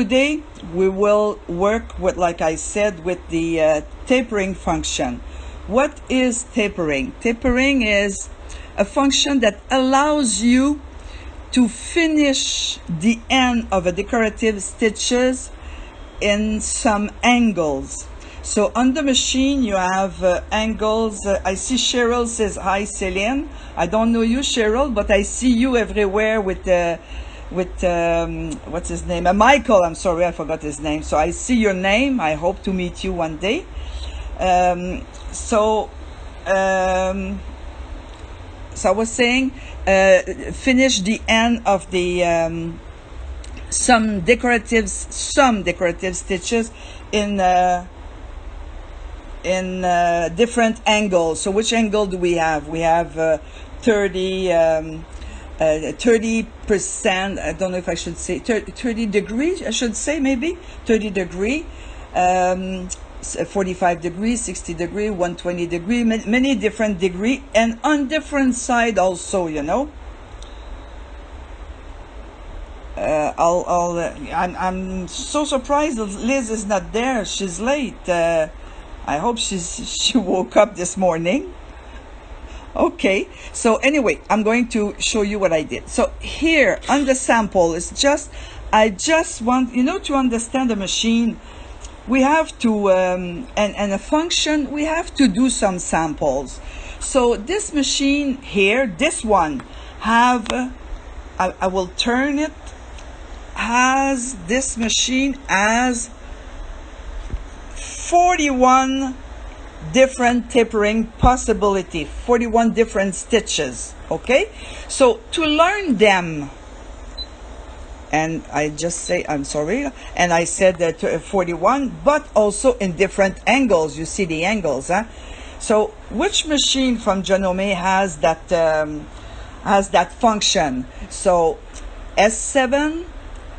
today we will work with, like I said, with the tapering function. What is tapering? Tapering is a function that allows you to finish the end of a decorative stitches in some angles. So on the machine you have angles. I see Cheryl says hi, Celine. I don't know you, Cheryl, but I see you everywhere with what's his name? Michael. I'm sorry, I forgot his name. So I see your name. I hope to meet you one day. So I was saying, finish the end of the some decorative stitches in different angles. So which angle do we have? We have 30%. I don't know if I should say 30 degrees. I should say maybe 30 degree. 45 degrees, 60 degree, 120 degree, many different degree, and on different side also, you know. I'm so surprised Liz is not there. She's late. I hope she woke up this morning. Okay, so anyway, I'm going to show you what I did. So here on the sample, it's just, I just want, you know, to understand the machine, we have to, and a function, we have to do some samples. So this machine here, this one, have, I will turn it, has, this machine has 41 different tapering possibility, 41 different stitches. Okay, so to learn them, and I just say I'm sorry, and I said that 41, but also in different angles. You see the angles, huh? So which machine from Janome has that function? So S7,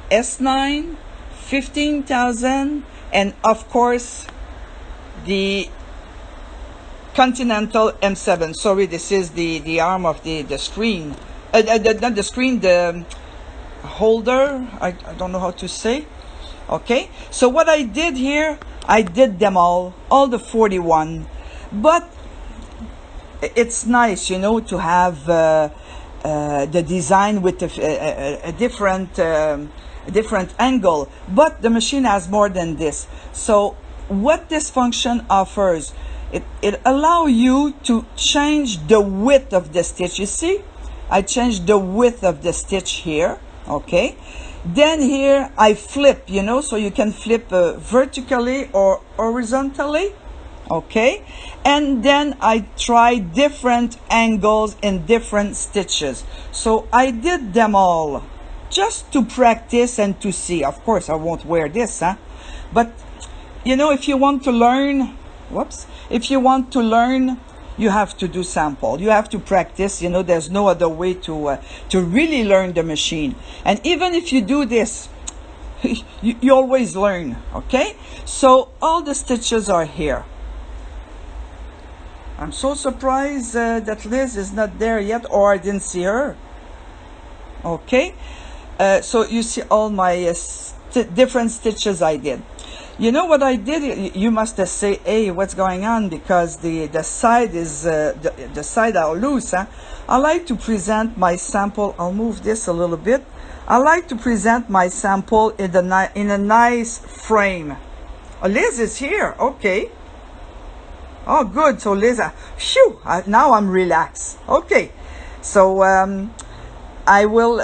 S9, 15,000, and of course the Continental M7. Sorry, this is the arm of the screen, not the screen, the holder. I don't know how to say. Okay, so what I did here, I did them all the 41, but it's nice, you know, to have the design with a different angle, but the machine has more than this. So what this function offers, it allows you to change the width of the stitch. You see, I changed the width of the stitch here. Okay, then here I flip, you know, so you can flip vertically or horizontally. Okay, and then I try different angles in different stitches. So I did them all just to practice and to see. Of course I won't wear this, huh? But you know, if you want to learn, if you want to learn, you have to do sample. You have to practice. You know, there's no other way to really learn the machine. And even if you do this, you always learn. Okay, so all the stitches are here. I'm so surprised that Liz is not there yet, or I didn't see her. Okay, so you see all my different stitches I did. You know what I did? You must say, hey, what's going on? Because the side is the side are loose. Huh? I like to present my sample. I'll move this a little bit. I like to present my sample in a nice frame. Oh, Liz is here. Okay. Oh, good. So Liz, phew, now I'm relaxed. Okay. So I will.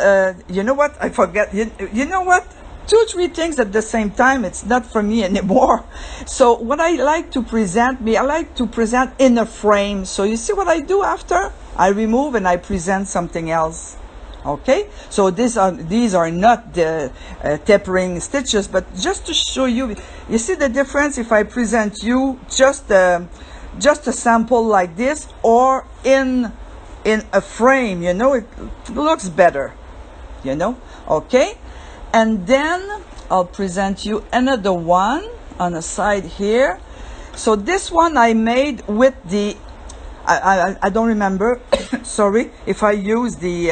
You know what? I forget. You know what? 2-3 things at the same time, it's not for me anymore. So what I like to present, I like to present in a frame. So you see what I do after? I remove and I present something else. Okay, so these are not the tapering stitches, but just to show you, you see the difference if I present you just a sample like this or in a frame. You know, it looks better, you know. Okay, and then I'll present you another one on the side here. So this one I made with the I don't remember sorry if I use the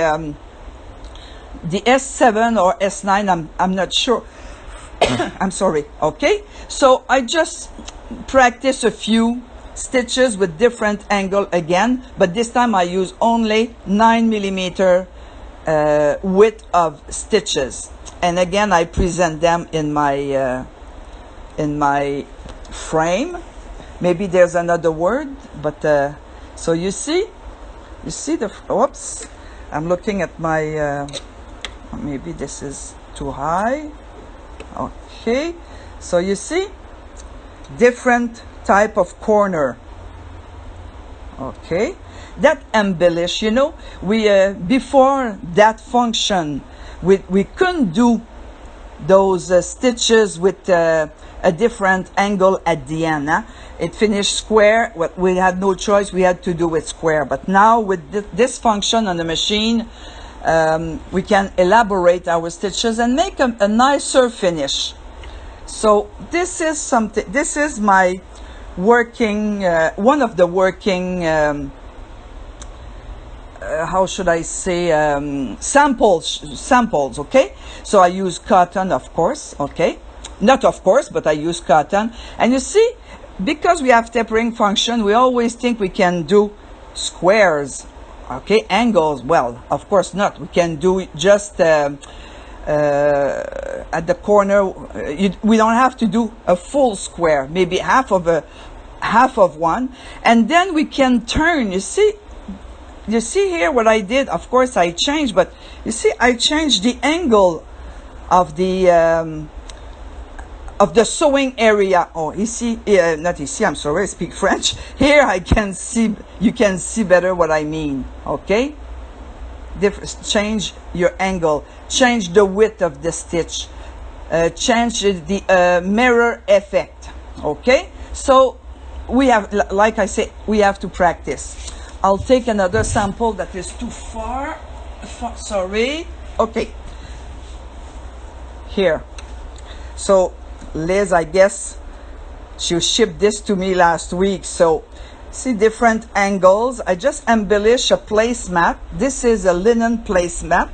S7 or S9, I'm not sure. I'm sorry. Okay, so I just practice a few stitches with different angle again, but this time I use only 9 mm width of stitches, and again I present them in my frame. Maybe there's another word, but so you see the, whoops, I'm looking at my maybe this is too high. Okay, so you see different type of corner. Okay, that embellish, you know, we before that function we couldn't do those stitches with a different angle at the end, huh? It finished square. We had no choice, we had to do it square. But now with this function on the machine, we can elaborate our stitches and make a nicer finish. So this is something, this is my working, one of the working, how should I say, samples, okay? So I use cotton, of course, okay? Not of course, but I use cotton. And you see, because we have tapering function, we always think we can do squares, okay? Angles, well, of course not. We can do just at the corner. We don't have to do a full square, maybe half of one, and then we can turn. You see here what I did? Of course I changed, but you see I changed the angle of the sewing area. Oh, ici, not ici, I'm sorry, I speak French. Here I can see, you can see better what I mean, okay? Change your angle, change the width of the stitch, change the mirror effect, okay? So we have, like I say, we have to practice. I'll take another sample that is too far, sorry. Okay, here. So Liz, I guess she shipped this to me last week. So see different angles. I just embellish a placemat. This is a linen placemat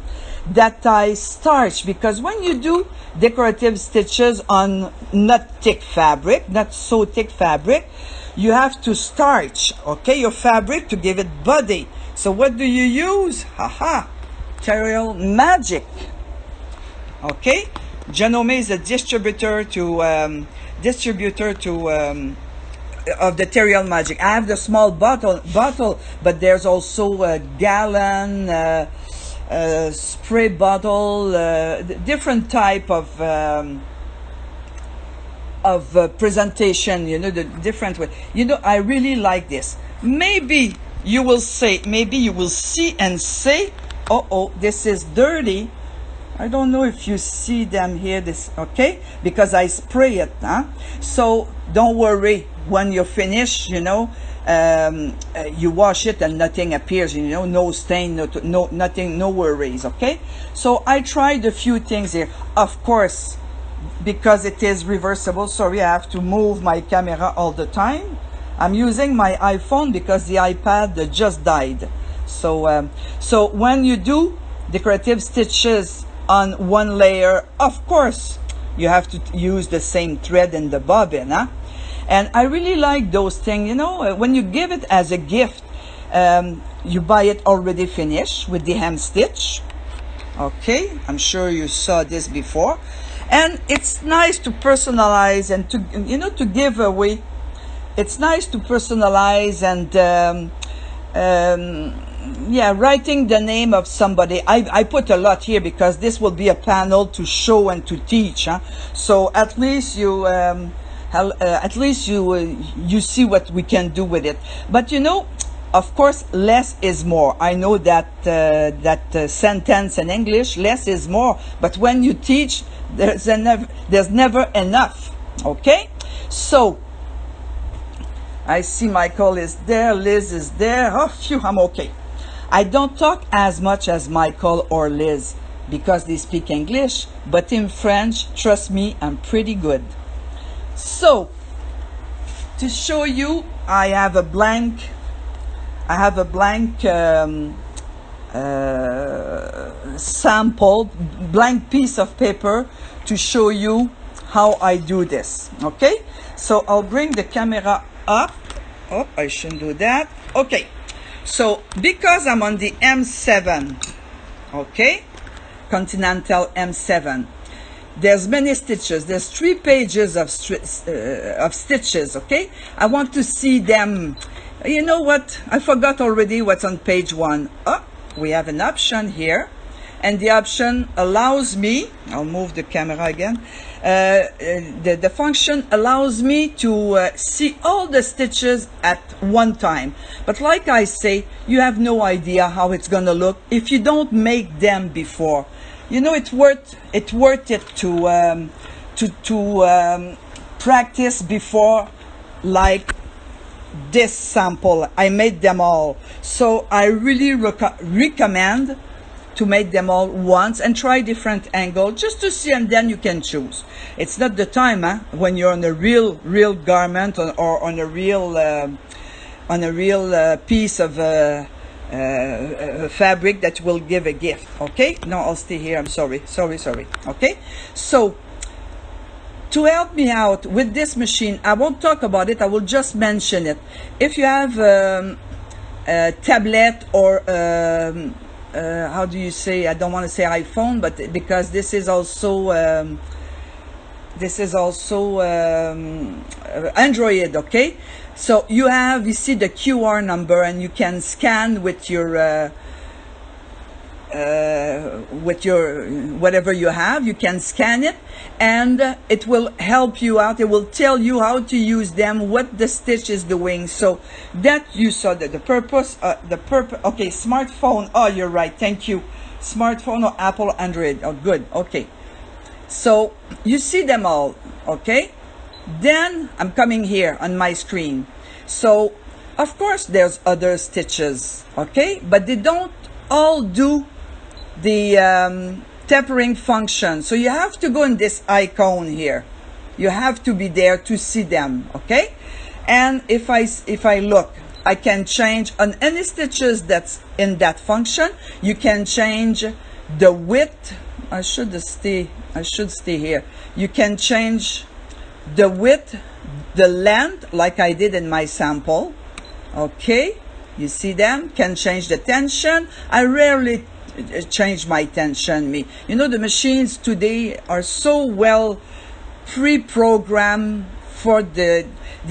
that I starch, because when you do decorative stitches on not thick fabric, not so thick fabric, you have to starch, okay, your fabric to give it body. So what do you use? Haha, Terrial Magic. Okay, Janome is a distributor to of the Terrial Magic. I have the small bottle, but there's also a gallon, spray bottle, different type of presentation, you know, the different way. You know, I really like this. Maybe you will say, maybe you will see and say, oh, this is dirty. I don't know if you see them here, this, okay? Because I spray it, huh? So don't worry, when you finish, you know, you wash it and nothing appears, you know, no stain, no nothing, no worries, okay? So I tried a few things here. Of course, because it is reversible, sorry, I have to move my camera all the time. I'm using my iPhone because the iPad just died. So so when you do decorative stitches on one layer, of course you have to use the same thread in the bobbin, huh? And I really like those things, you know, when you give it as a gift, you buy it already finished with the hem stitch. Okay, I'm sure you saw this before. And it's nice to personalize and to, you know, to give away. It's nice to personalize and yeah, writing the name of somebody. I put a lot here because this will be a panel to show and to teach, huh? So at least you you see what we can do with it. But you know, of course, less is more. I know that sentence in English, less is more. But when you teach, there's never enough. Okay, so I see Michael is there, Liz is there. Oh, phew, I'm okay. I don't talk as much as Michael or Liz because they speak English, but in French, trust me, I'm pretty good. So to show you, I have a blank sample, blank piece of paper to show you how I do this. Okay, so I'll bring the camera up. Oh, I shouldn't do that. Okay, so because I'm on the M7, okay, Continental M7, there's many stitches. There's 3 pages of stitches. Okay, I want to see them. You know what? I forgot already what's on page 1. Oh, we have an option here, and the option allows me, I'll move the camera again, the function allows me to see all the stitches at one time. But like I say, you have no idea how it's gonna look if you don't make them before. You know, it's worth it to practice before, like this sample. I made them all, so I really recommend to make them all once and try different angle just to see, and then you can choose. It's not the time when you're on a real garment or on a real piece of fabric that will give a gift. Okay, no, I'll stay here. I'm sorry. Okay, so to help me out with this machine, I won't talk about it, I will just mention it. If you have a tablet or how do you say, I don't want to say iPhone, but because this is also Android, okay? So you see the QR number, and you can scan with your whatever you have. You can scan it, and it will help you out. It will tell you how to use them, what the stitch is doing. So that you saw the purpose. Okay, smartphone. Oh, you're right. Thank you. Smartphone or Apple, Android. Oh, good. Okay. So you see them all. Okay. Then I'm coming here on my screen. So of course there's other stitches. Okay, but they don't all do the tapering function. So you have to go in this icon here. You have to be there to see them. Okay, and if I look, I can change on any stitches that's in that function. You can change the width. I should stay here. You can change the width, the length, like I did in my sample. Okay, you see them. Can change the tension. I rarely change my tension. You know, the machines today are so well pre-programmed for the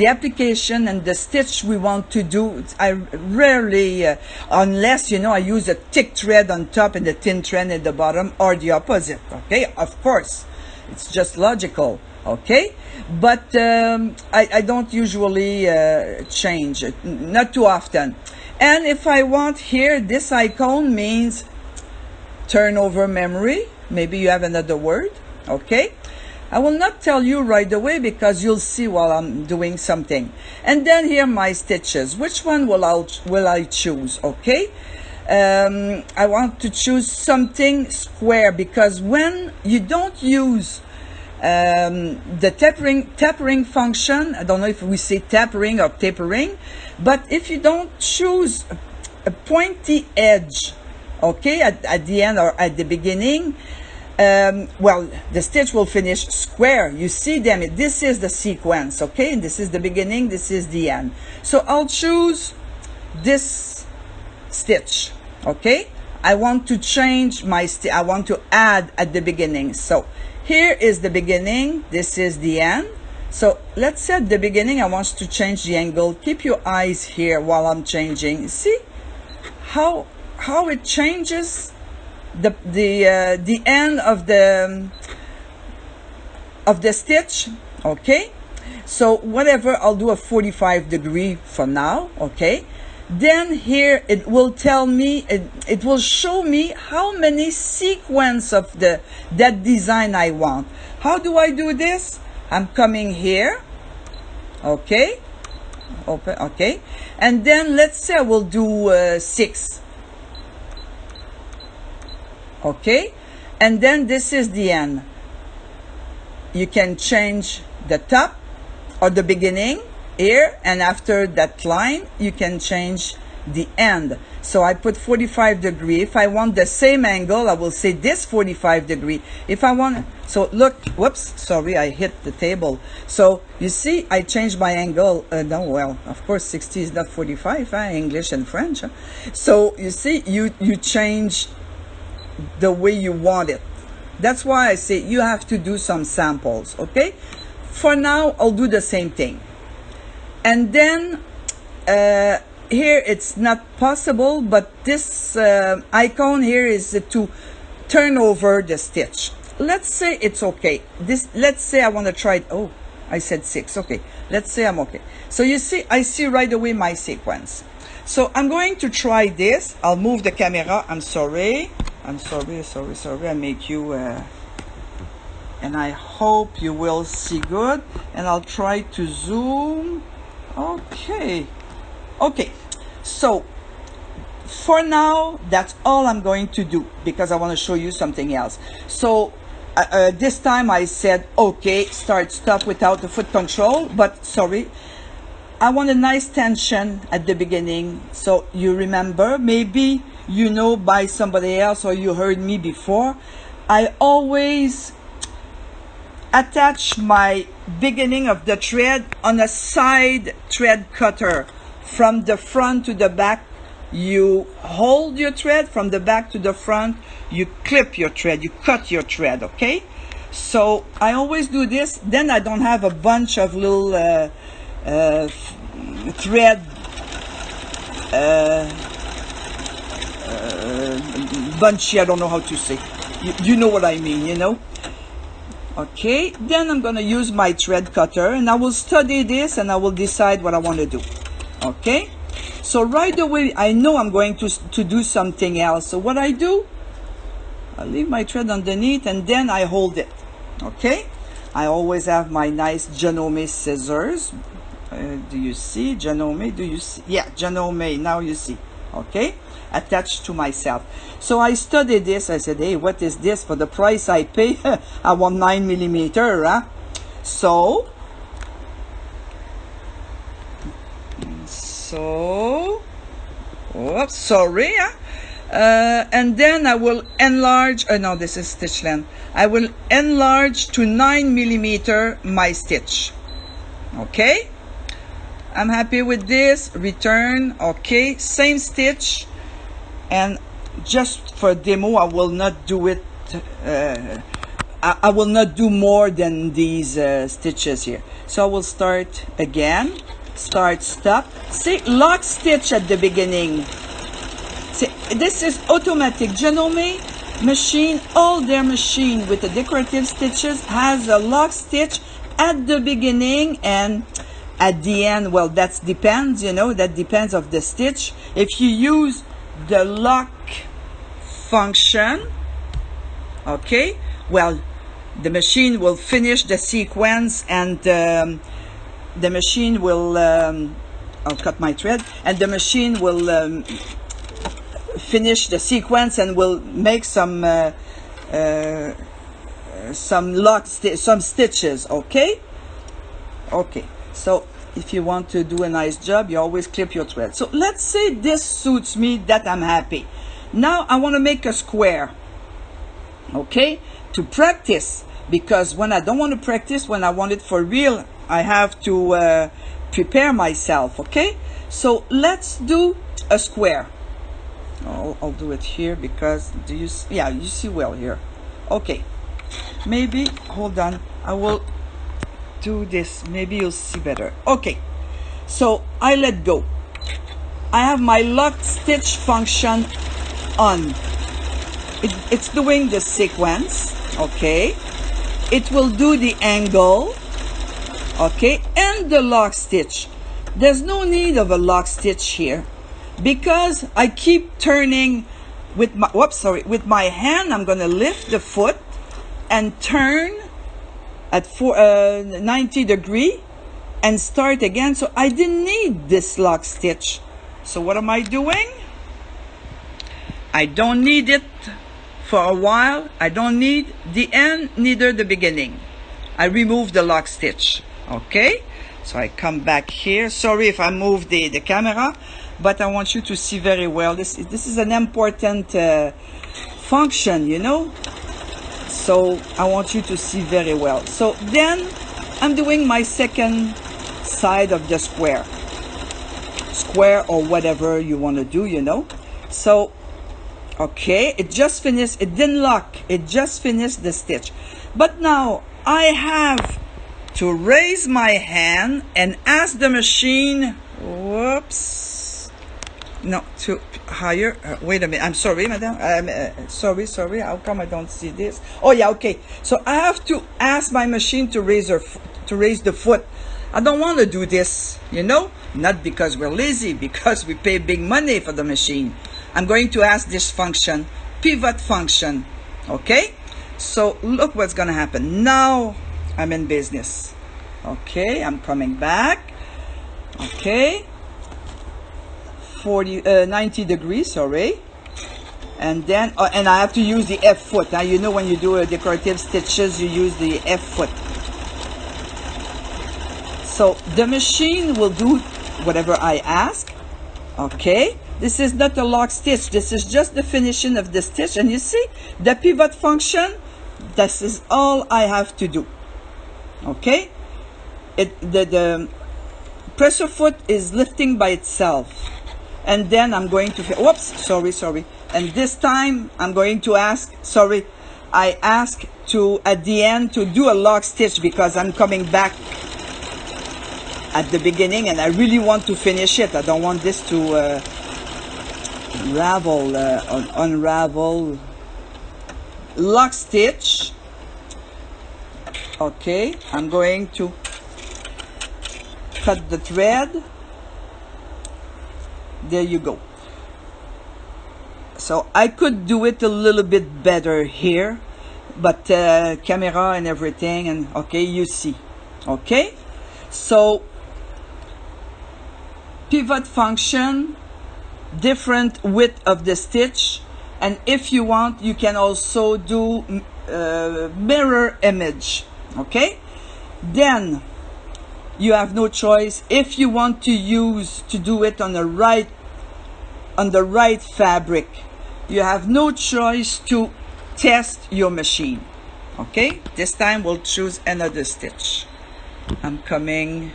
application and the stitch we want to do. I rarely, unless, you know, I use a thick thread on top and a thin thread at the bottom, or the opposite. Okay, of course, it's just logical. Okay, but I don't usually change it, not too often. And if I want here, this icon means turnover memory. Maybe you have another word. Okay, I will not tell you right away because you'll see while I'm doing something. And then here my stitches. Which one will I choose? Okay, I want to choose something square, because when you don't use the tapering function, I don't know if we say tapering or tapering, but if you don't choose a pointy edge, okay, at the end or at the beginning, well, the stitch will finish square. You see them. This is the sequence, okay? This is the beginning, this is the end. So I'll choose this stitch, okay? I want to change my I want to add at the beginning. So here is the beginning, this is the end. So let's say at the beginning I want to change the angle. Keep your eyes here while I'm changing. See how it changes the end of the stitch. Okay, so whatever, I'll do a 45 degree for now. Okay, then here it will tell me, it will show me how many sequence of that design I want. How do I do this? I'm coming here, okay, open, okay, and then let's say I will do 6, okay, and then this is the end. You can change the top or the beginning here, and after that line you can change the end. So I put 45 degree. If I want the same angle, I will say this 45 degree. If I want, so look, whoops, sorry, I hit the table. So you see, I changed my angle. No, well, of course, 60 is not 45, English and French. So you see, you change the way you want it. That's why I say you have to do some samples, okay? For now, I'll do the same thing. And then here it's not possible, but this icon here is to turn over the stitch. Let's say it's okay. Let's say I want to try it. Oh, I said 6. Okay, let's say I'm okay. So you see, I see right away my sequence. So I'm going to try this. I'll move the camera. I'm sorry. I make you and I hope you will see good, and I'll try to zoom. Okay, so for now that's all I'm going to do, because I want to show you something else. So this time I said okay, start stop without the foot control, but sorry, I want a nice tension at the beginning. So you remember, maybe you know by somebody else or you heard me before, I always attach my beginning of the thread on a side thread cutter. From the front to the back, you hold your thread. From the back to the front, you clip your thread, you cut your thread, okay? So I always do this, then I don't have a bunch of little thread bunchy, I don't know how to say. You know what I mean, you know? Okay, then I'm going to use my thread cutter, and I will study this and I will decide what I want to do. Okay, so right away I know I'm going to do something else. So what I do, I leave my thread underneath and then I hold it. Okay, I always have my nice Janome scissors. Do you see Janome? Do you see? Yeah, Janome. Now you see. Okay, attached to myself. So I studied this. I said, hey, what is this? For the price I pay, I want 9 millimeter. So oops, sorry. And then I will enlarge. No, this is stitch length. I will enlarge to 9 millimeter my stitch. Okay, I'm happy with this. Return. Okay, same stitch. And just for demo, I will not do it. I will not do more than these stitches here. So I will start again. Start, stop. See, lock stitch at the beginning. See, this is automatic. Janome machine, all their machine with the decorative stitches has a lock stitch at the beginning and at the end. Well, that depends, you know, that depends of the stitch. If you use the lock function, okay, well, the machine will finish the sequence, and the machine will I'll cut my thread, and the machine will finish the sequence and will make some stitches. Okay, so if you want to do a nice job, you always clip your thread. So let's say this suits me, that I'm happy. Now I want to make a square, okay, to practice, because when I don't want to practice, when I want it for real, I have to prepare myself. Okay, so let's do a square. I'll do it here, because do you see? Yeah, you see well here. Okay, maybe hold on, I will do this, maybe you'll see better. Okay, so I let go. I have my lock stitch function on. It's doing the sequence. Okay, it will do the angle. Okay, and the lock stitch. There's no need of a lock stitch here, because I keep turning with my with my hand. I'm gonna lift the foot and turn at 90 degree and start again. So I didn't need this lock stitch. So what am I doing? I don't need it for a while. I don't need the end, neither the beginning. I remove the lock stitch. Okay, so I come back here. Sorry if I move the camera, but I want you to see very well. This is an important function, you know. So I want you to see very well. So then I'm doing my second side of the square or whatever you want to do, you know. So okay, it just finished. It didn't lock. It just finished the stitch. But now I have to raise my hand and ask the machine, whoops, no, to higher. Wait a minute. I'm sorry, madam. Sorry. How come I don't see this? Oh yeah, okay. So I have to ask my machine to raise the foot. I don't want to do this, you know, not because we're lazy, because we pay big money for the machine. I'm going to ask this function, pivot function, okay? So look what's going to happen. Now I'm in business. Okay, I'm coming back. Okay, 90 degrees, sorry. And then, and I have to use the F foot. Now, you know, when you do a decorative stitches, you use the F foot. So the machine will do whatever I ask. Okay, this is not a lock stitch. This is just the finishing of the stitch. And you see the pivot function, this is all I have to do. Okay, the presser foot is lifting by itself. And then I'm going to, whoops, sorry. And this time I'm going to ask, I ask to, at the end, to do a lock stitch because I'm coming back at the beginning and I really want to finish it. I don't want this to unravel. Lock stitch. Okay, I'm going to cut the thread. There you go. So I could do it a little bit better here, but camera and everything, and okay, you see. Okay, so pivot function, different width of the stitch, and if you want, you can also do mirror image. Okay, then you have no choice. If you want to do it on the right fabric, you have no choice to test your machine. Okay, this time we'll choose another stitch. I'm coming,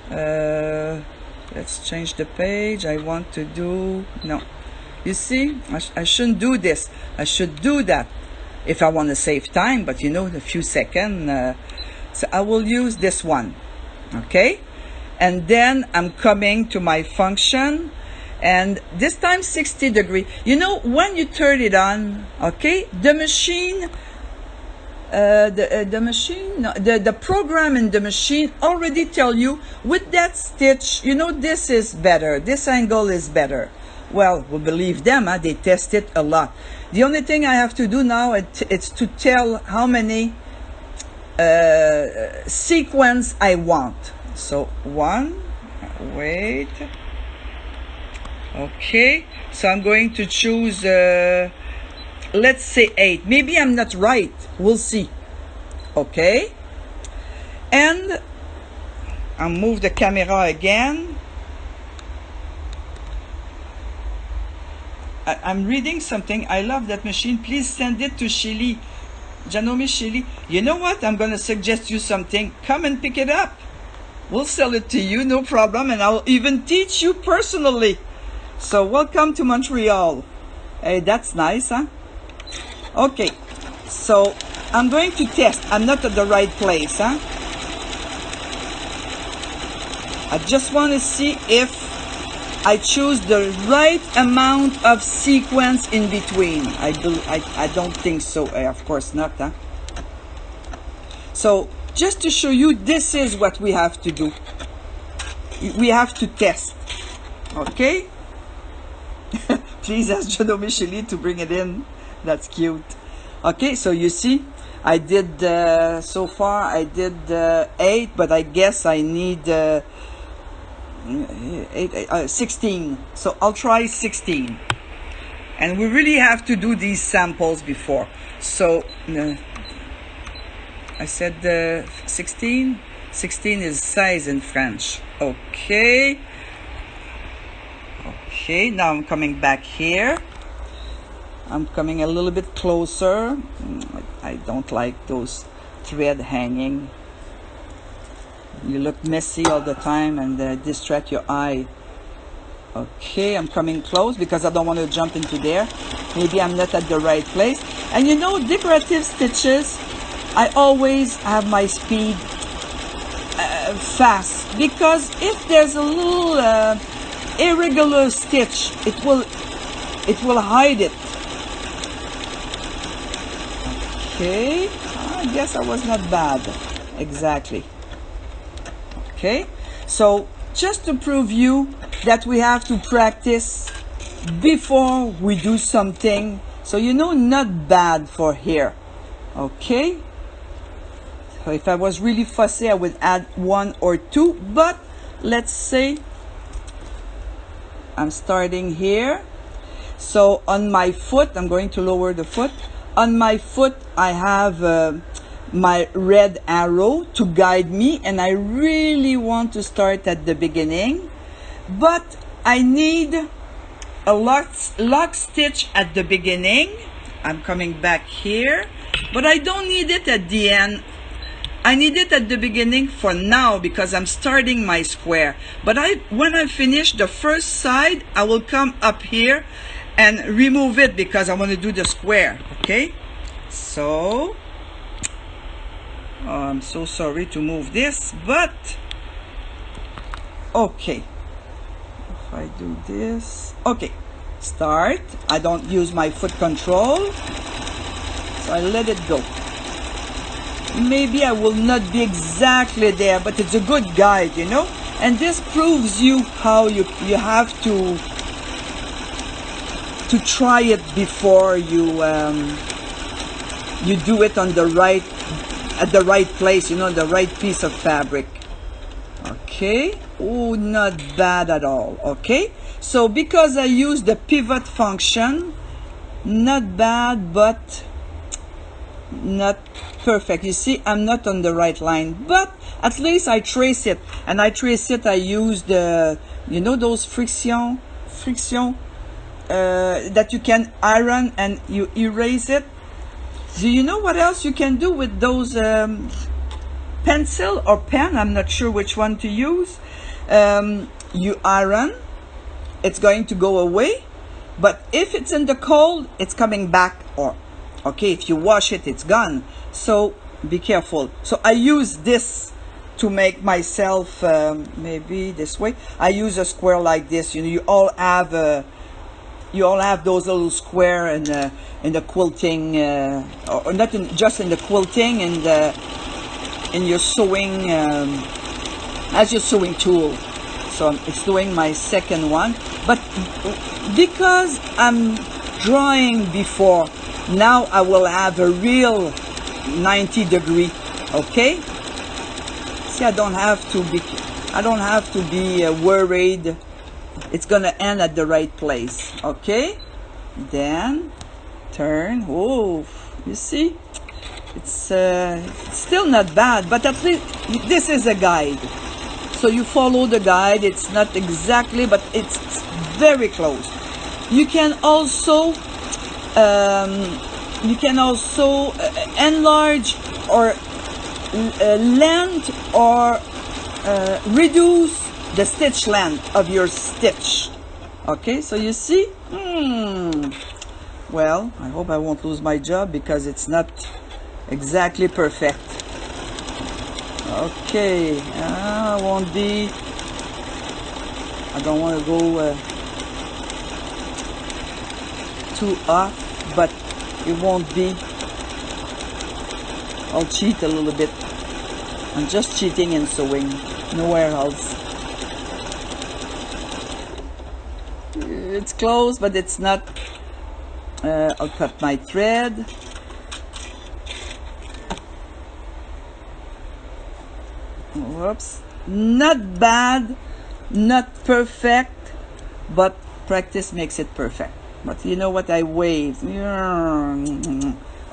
let's change the page. I want to do, no, you see, I shouldn't do this. I should do that if I want to save time, but you know, a few seconds. So I will use this one. Okay, and then I'm coming to my function, and this time 60 degree. You know, when you turn it on, okay, the machine, the program in the machine already tell you with that stitch, you know, this is better, this angle is better. Well, we believe them, huh? They test it a lot. The only thing I have to do now it's to tell how many sequence I want. So one, wait. Okay, so I'm going to choose let's say 8. Maybe I'm not right, we'll see. Okay, and I'll move the camera again. I'm reading something. I love that machine. Please send it to Chile, Janome Chile. You know what? I'm going to suggest you something. Come and pick it up. We'll sell it to you, no problem. And I'll even teach you personally. So welcome to Montreal. Hey, that's nice, huh? Okay. So I'm going to test. I'm not at the right place, huh? I just want to see if I choose the right amount of sequence in between. I don't think so. Of course not, huh? So just to show you, this is what we have to do. We have to test. Okay? Please ask Janome Chile to bring it in. That's cute. Okay, so you see, I did so far I did 8, but I guess I need 16. So I'll try 16. And we really have to do these samples before. So I said 16. 16 is size in French. Okay. Okay, now I'm coming back here. I'm coming a little bit closer. I don't like those thread hanging. You look messy all the time and distract your eye. Okay, I'm coming close because I don't want to jump into there. Maybe I'm not at the right place. And you know, decorative stitches, I always have my speed fast, because if there's a little irregular stitch, it will hide it. Okay, I guess I was not bad. Exactly. Okay, so just to prove you that we have to practice before we do something, so you know, not bad for here. Okay, so if I was really fussy, I would add 1 or 2, but let's say I'm starting here. So on my foot, I'm going to lower the foot. On my foot, I have my red arrow to guide me, and I really want to start at the beginning, but I need a lock stitch at the beginning. I'm coming back here, but I don't need it at the end. I need it at the beginning for now because I'm starting my square. But when I finish the first side, I will come up here and remove it because I want to do the square. Okay, so I'm so sorry to move this, but okay, if I do this, okay, start. I don't use my foot control, so I let it go. Maybe I will not be exactly there, but it's a good guide, you know, and this proves you how you have to try it before you do it on the right, at the right place, you know, the right piece of fabric. Okay, oh, not bad at all. Okay, so because I use the pivot function, not bad, but not perfect. You see, I'm not on the right line, but at least I trace it, and I trace it, I use the, you know, those friction that you can iron and you erase it. Do you know what else you can do with those pencil or pen? I'm not sure which one to use. You iron, it's going to go away, but if it's in the cold, it's coming back. Or okay, if you wash it, it's gone. So be careful. So I use this to make myself maybe this way. I use a square like this. You know, you all have those little square in the quilting, or not just in the quilting, in your sewing, as your sewing tool. So it's doing my second one, but because I'm drawing before, now I will have a real 90 degree. Okay, see, I don't have to be worried. It's gonna end at the right place. Okay, then turn. Oh, you see, it's still not bad, but at least this is a guide, so you follow the guide. It's not exactly, but it's very close. You can also enlarge or length or reduce the stitch length of your stitch. Okay, so you see, well, I hope I won't lose my job because it's not exactly perfect. Okay, I won't be, I don't want to go too off, but it won't be. I'll cheat a little bit. I'm just cheating in sewing, nowhere else. It's close, but it's not. I'll cut my thread. Whoops. Not bad, not perfect, but practice makes it perfect. But you know what, I waved.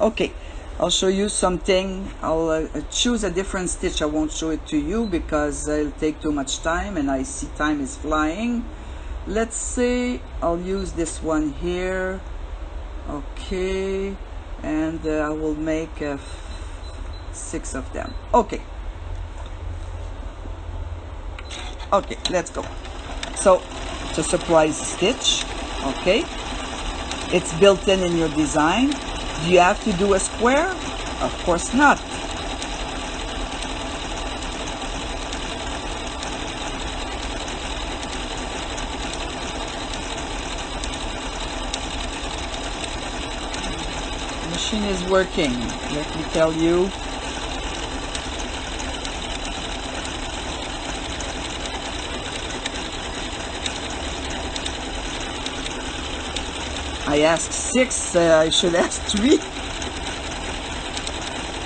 Okay, I'll show you something. I'll choose a different stitch. I won't show it to you because it'll take too much time, and I see time is flying. let's say I'll use this one here. Okay, and I will make 6 of them. Okay, let's go. So it's a surprise stitch. Okay, it's built in your design. Do you have to do a square? Of course not. The machine is working, let me tell you. I asked 6, I should ask 3.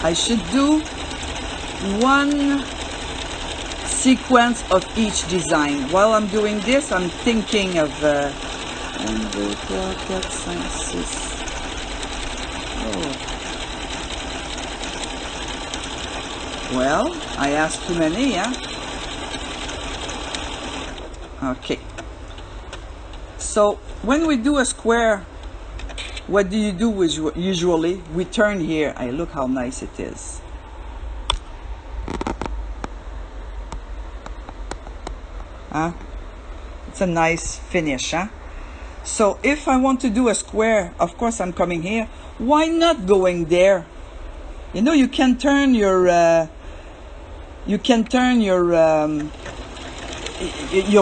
I should do 1 sequence of each design. While I'm doing this, I'm thinking of 1, 2, 3, 4, 5, 6. Oh. Well, I asked too many, yeah? Okay. So when we do a square, what do you do usually? We turn here. Look how nice it is. Huh? It's a nice finish, huh? So if I want to do a square, of course I'm coming here. Why not going there? You know, you can turn your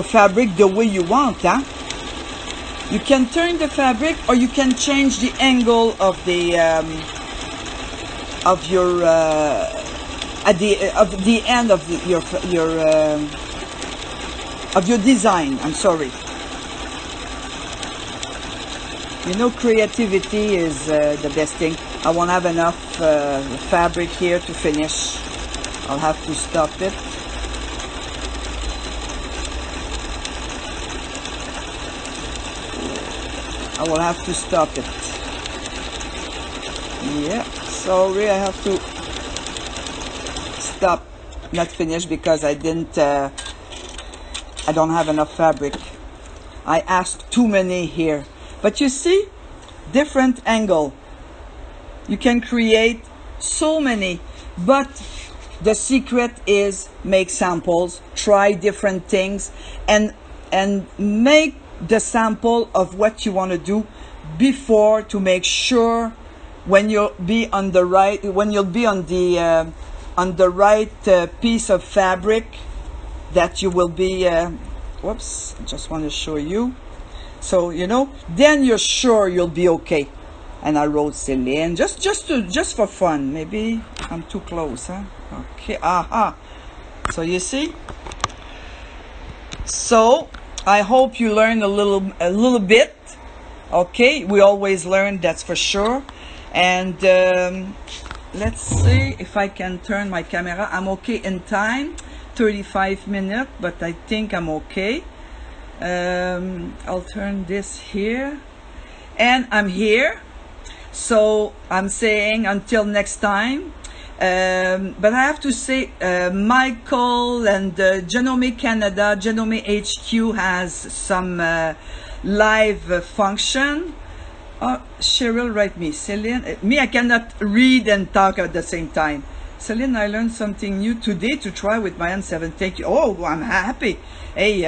fabric the way you want, huh? You can turn the fabric, or you can change the angle of the at the end of your design. I'm sorry. You know, creativity is the best thing. I won't have enough fabric here to finish. I'll have to stop it. I will have to stop it. Yeah, sorry, I have to stop, not finish, because I don't have enough fabric. I asked too many here. But you see, different angle. You can create so many, but the secret is make samples, try different things, and make the sample of what you want to do before, to make sure when you'll be on the right piece of fabric that you will be whoops, I just want to show you. So you know, then you're sure you'll be okay. And I wrote Céline just for fun. Maybe I'm too close, huh? Okay, aha. So you see, so I hope you learned a little bit. Okay, we always learn, that's for sure. And let's see if I can turn my camera. I'm okay in time, 35 minutes, but I think I'm okay. I'll turn this here, and I'm here. So I'm saying until next time. But I have to say, Michael and Janome Canada, Janome HQ has some live function. Cheryl, write me. Céline, me, I cannot read and talk at the same time. Céline, I learned something new today to try with my N7. Thank you. Oh, I'm happy. Hey,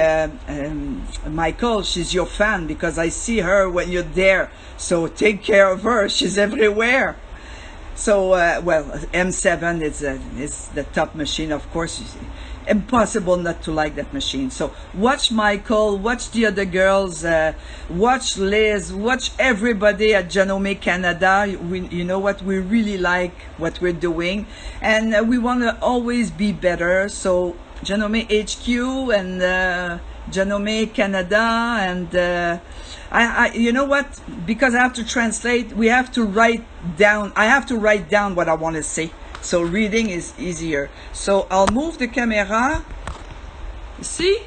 Michael, she's your fan because I see her when you're there. So take care of her. She's everywhere. So, well, M7 is the top machine, of course. Impossible not to like that machine. So watch Michael, watch the other girls, watch Liz, watch everybody at Janome Canada. You know what, we really like what we're doing, and we want to always be better. So Janome HQ and Janome Canada, and you know what, because I have to translate, we have to write down, I have to write down what I want to say. So reading is easier. So I'll move the camera. You see,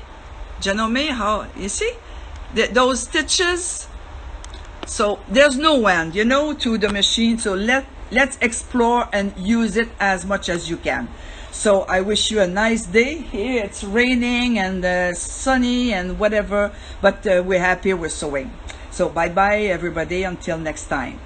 Janome, how you see those stitches? So there's no end, you know, to the machine. So let's explore and use it as much as you can. So I wish you a nice day. Here it's raining and sunny and whatever, but we're happy, we're sewing. So bye bye everybody, until next time.